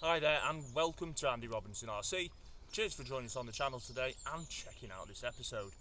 Hi there and welcome to Andy Robinson RC. Cheers for joining us on the channel today and checking out this episode.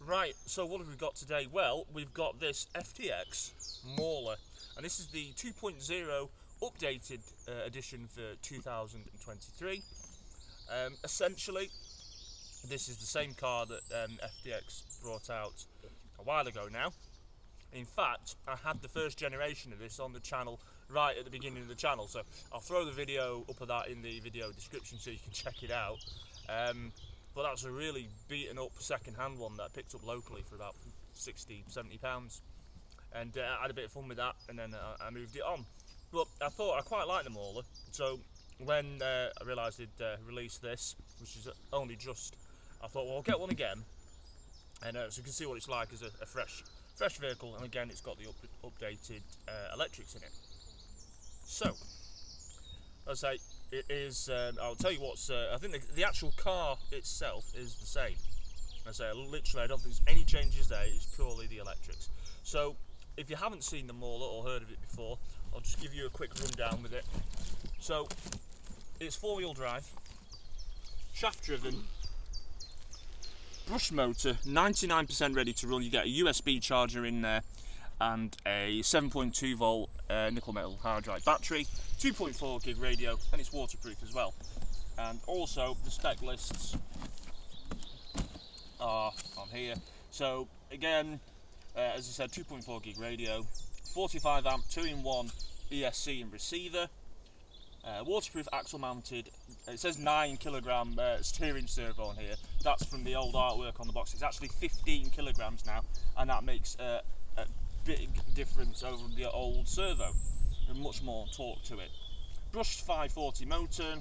Right, so what have we got today? Well, we've got this FTX Mauler, and this is the 2.0 updated edition for 2023. Essentially, this is the same car that FTX brought out a while ago now. In fact, I had the first generation of this on the channel right at the beginning of the channel, so I'll throw the video up of that in the video description so you can check it out. But that's a really beaten up second-hand one that I picked up locally for about £60–70, and I had a bit of fun with that, and then I moved it on. But I thought I quite liked the Mauler, so when I realised they'd released this, which is only just, I thought, well, I'll get one again, and so you can see what it's like as a fresh vehicle, and again it's got the updated electrics in it. So, as I say, it is, I'll tell you what's, I think the actual car itself is the same. As I say, literally I don't think there's any changes there, it's purely the electrics. So, if you haven't seen the Mauler or heard of it before, I'll just give you a quick rundown with it. So, it's four-wheel drive, shaft driven, brush motor, 99% ready to run. You get a USB charger in there and a 7.2 volt nickel metal hydride battery, 2.4 gig radio, and it's waterproof as well. And also the spec lists are on here. So again, as I said, 2.4 gig radio, 45 amp 2-in-1 ESC and receiver, waterproof axle mounted. It says 9 kilogram steering servo on here. That's from the old artwork on the box. It's actually 15 kilograms now, and that makes a big difference over the old servo, and much more torque to it. Brushed 540 motor.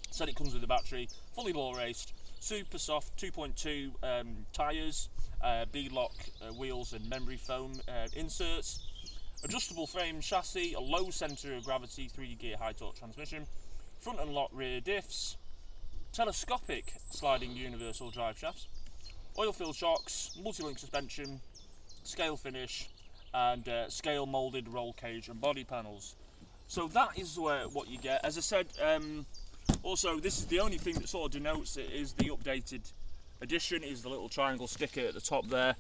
Said it comes with a battery, fully ball raced, super soft 2.2 tyres, B-lock wheels and memory foam inserts. Adjustable frame chassis, a low centre of gravity 3-gear high torque transmission, front and lock rear diffs, telescopic sliding universal drive shafts, oil-filled shocks, multi-link suspension, scale finish, and scale moulded roll cage and body panels. So that is what you get. As I said, also this is the only thing that sort of denotes it is the updated edition, is the little triangle sticker at the top there.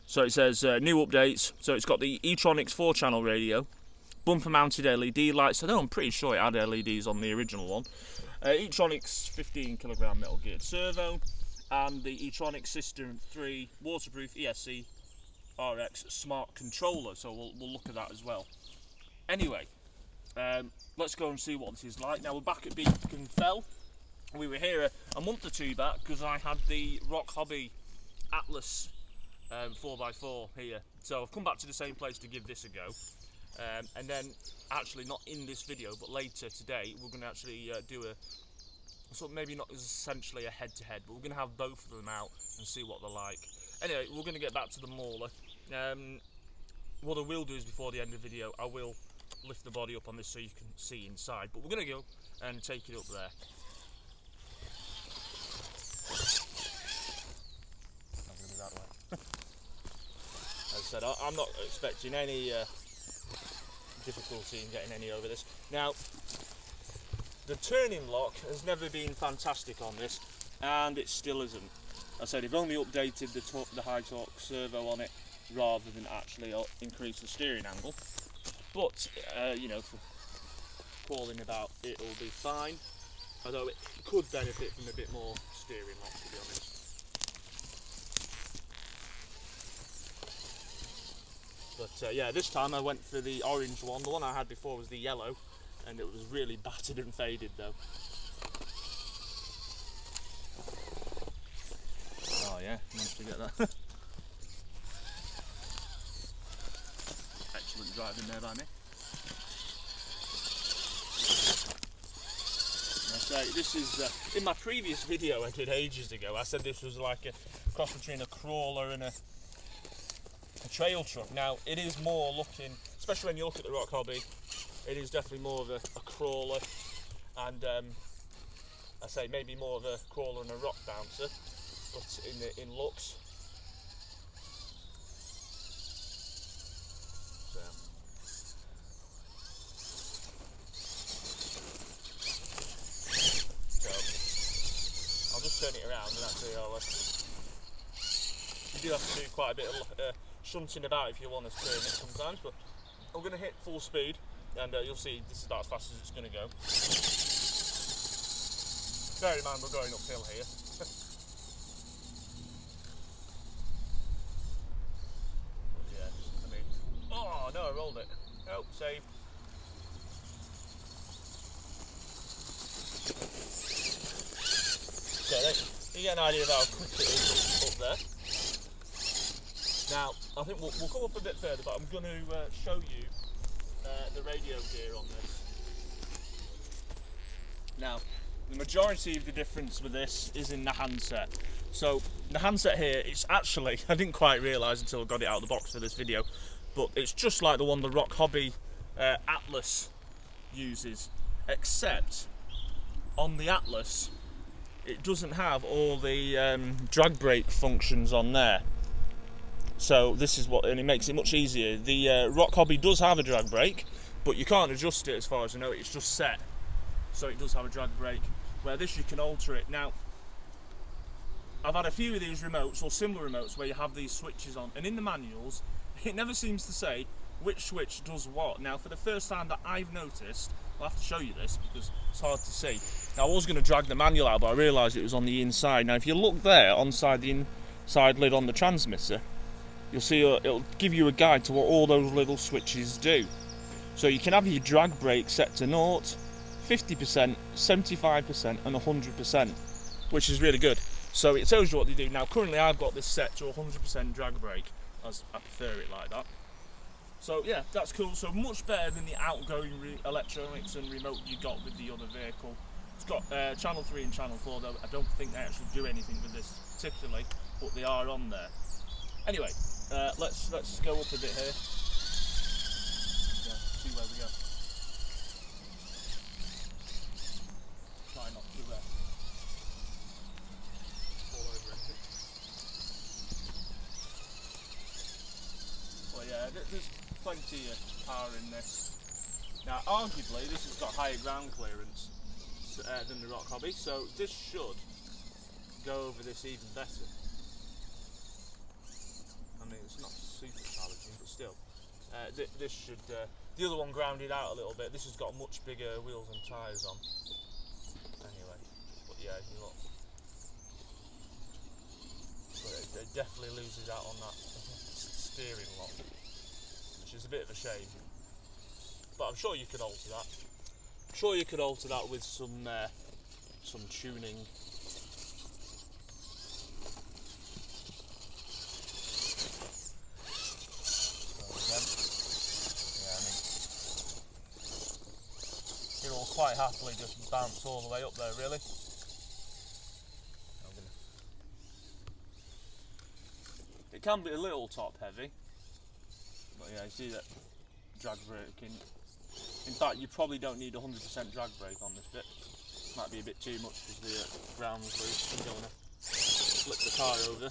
So it says new updates. So it's got the E291 4-channel radio, bumper mounted LED lights. I know, I'm pretty sure it had LEDs on the original one. E291 15 kilogram metal geared servo, and the E291 System 3 waterproof ESC RX smart controller. So we'll look at that as well. Anyway, let's go and see what this is like. Now we're back at Beacon Fell. We were here a month or two back because I had the Rock Hobby Atlas 4x4 here, so I've come back to the same place to give this a go, and then actually not in this video but later today we're going to actually do a sort of, maybe not essentially a head-to-head, but we're going to have both of them out and see what they're like. Anyway, we're going to get back to the Mauler. What I will do is before the end of the video I will lift the body up on this so you can see inside, but we're going to go and take it up there. I'm going to be that way. As I said, I'm not expecting any difficulty in getting any over this. Now, the turning lock has never been fantastic on this, and it still isn't. As I said, they've only updated the high torque servo on it rather than actually increase the steering angle. But, you know, for calling about it'll be fine, although it could benefit from a bit more steering lock, to be honest. But yeah, this time I went for the orange one. The one I had before was the yellow, and it was really battered and faded though. Oh yeah, managed to get that. Excellent driving there by me. So this is, in my previous video I did ages ago, I said this was like a cross between a crawler and a trail truck. Now it is more looking, especially when you look at the Rock Hobby, it is definitely more of a crawler, and I say maybe more of a crawler and a rock bouncer, but in looks. So. turn it around, and actually you do have to do quite a bit of shunting about if you want to turn it sometimes. But I'm going to hit full speed, and you'll see this is about as fast as it's going to go. Bear in mind we're going uphill here. Yeah, I mean, oh no, I rolled it. Oh, saved. So you get an idea of how quick it is up there. Now, I think we'll come up a bit further, but I'm going to show you the radio gear on this. Now, the majority of the difference with this is in the handset. So, the handset here, it's actually, I didn't quite realise until I got it out of the box for this video, but it's just like the one the Rock Hobby Atlas uses, except on the Atlas, it doesn't have all the drag brake functions on there. So this is what, and it makes it much easier. The Rock Hobby does have a drag brake, but you can't adjust it as far as I know. It's just set, so it does have a drag brake. Where this, you can alter it. Now, I've had a few of these remotes or similar remotes where you have these switches on, and in the manuals, it never seems to say which switch does what. Now, for the first time that I've noticed, I'll have to show you this because it's hard to see. Now, I was going to drag the manual out, but I realised it was on the inside. Now, if you look there, onside the inside lid on the transmitter, you'll see it'll give you a guide to what all those little switches do. So you can have your drag brake set to 0, 50%, 75% and 100%, which is really good. So it tells you what they do. Now currently I've got this set to 100% drag brake, as I prefer it like that. So yeah, that's cool. So much better than the outgoing electronics and remote you got with the other vehicle. It's got channel 3 and channel 4, though I don't think they actually do anything with this particularly, but they are on there. Anyway, let's go up a bit here. Yeah, see where we go. Try not to fall over anything. Well, yeah, there's plenty of power in this. Now, arguably, this has got higher ground clearance than the Rock Hobby, so this should go over this even better. I mean, it's not super challenging, but still, this should. The other one grounded out a little bit. This has got much bigger wheels and tyres on. Anyway, but yeah, you look. But it definitely loses out on that steering lock, which is a bit of a shame. But I'm sure you could alter that. I'm sure you could alter that with some tuning. It'll quite happily just bounce all the way up there, really. It can be a little top heavy, but yeah, you see that drag braking. In fact, you probably don't need 100% drag brake on this bit. Might be a bit too much because the ground's loose. You don't want to flip the car over.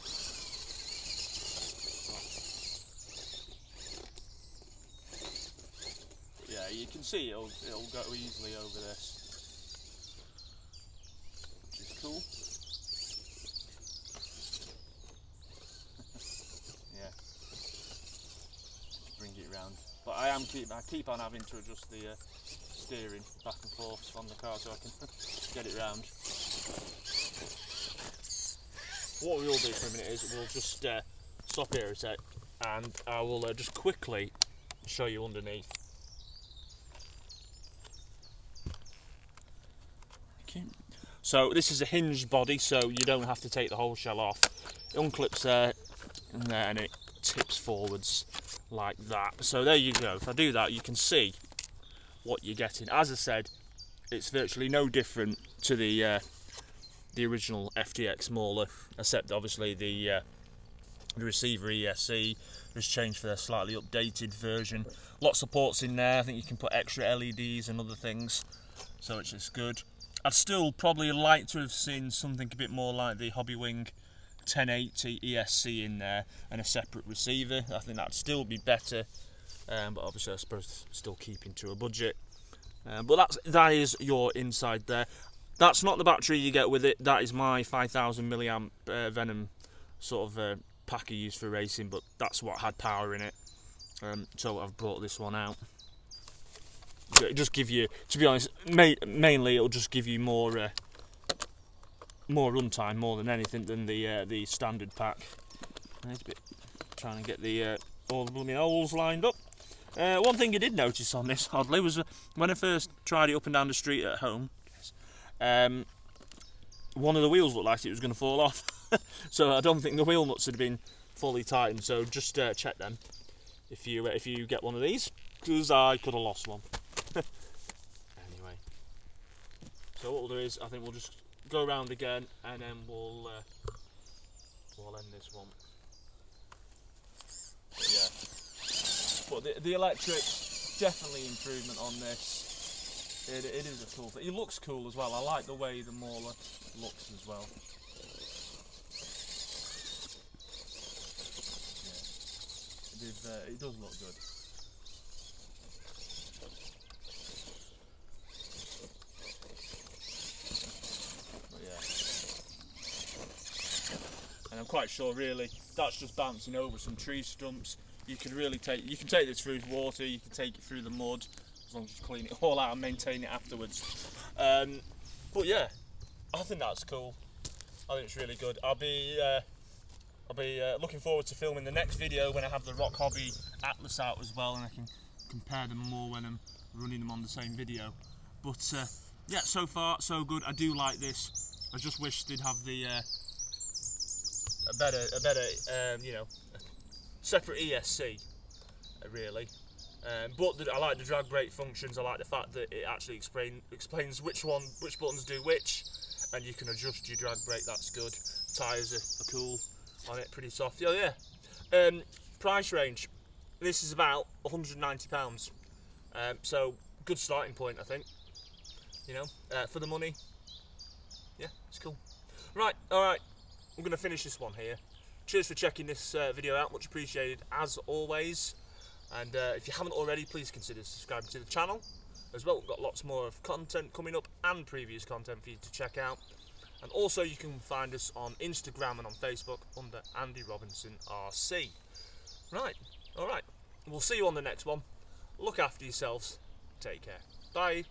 Yeah, you can see it'll go easily over this, which is cool. Yeah, just bring it round. But I keep on having to adjust the steering back and forth on the car so I can get it round. What we will do for a minute is we'll just stop here a sec, and I will just quickly show you underneath. So this is a hinged body, so you don't have to take the whole shell off. It unclips there and there, and it tips forwards like that. So there you go. If I do that, you can see what you're getting. As I said, it's virtually no different to the original FTX Mauler, except obviously the receiver ESC has changed for a slightly updated version. Lots of ports in there. I think you can put extra LEDs and other things, so which is good. I'd still probably like to have seen something a bit more like the Hobbywing 1080 ESC in there and a separate receiver. I think that'd still be better, but obviously I suppose still keeping to a budget. But that is your inside there. That's not the battery you get with it. That is my 5000 milliamp Venom sort of pack I use for racing, but that's what had power in it. So I've brought this one out. So it just give you, to be honest, mainly it'll just give you more runtime more than anything than the standard pack. It's a bit trying to get the all the blooming holes lined up. One thing I did notice on this, oddly, was when I first tried it up and down the street at home, one of the wheels looked like it was going to fall off. So I don't think the wheel nuts had been fully tightened. So just check them if you get one of these, because I could have lost one. Anyway, so what we'll do is I think we'll just go around again, and then we'll end this one. But yeah, but the electric, definitely improvement on this. It is a cool thing. It looks cool as well. I like the way the Mauler looks as well. Yeah, it does look good. But yeah, and I'm quite sure really that's just bouncing over some tree stumps. You can take this through water. You can take it through the mud. As long as you clean it all out and maintain it afterwards. But yeah, I think that's cool. I think it's really good. I'll be looking forward to filming the next video when I have the Rock Hobby Atlas out as well, and I can compare them more when I'm running them on the same video. But yeah, so far so good. I do like this. I just wish they'd have the a better you know, separate ESC really. But I like the drag brake functions. I like the fact that it actually explains which buttons do which, and you can adjust your drag brake. That's good. Tyres are cool on it, pretty soft. Oh yeah. Price range. This is about £190. So good starting point, I think. You know, for the money. Yeah, it's cool. Right, all right. I'm gonna finish this one here. Cheers for checking this video out. Much appreciated as always. And if you haven't already, please consider subscribing to the channel as well. We've got lots more of content coming up and previous content for you to check out. And also you can find us on Instagram and on Facebook under Andy Robinson RC. Right, alright. We'll see you on the next one. Look after yourselves. Take care. Bye.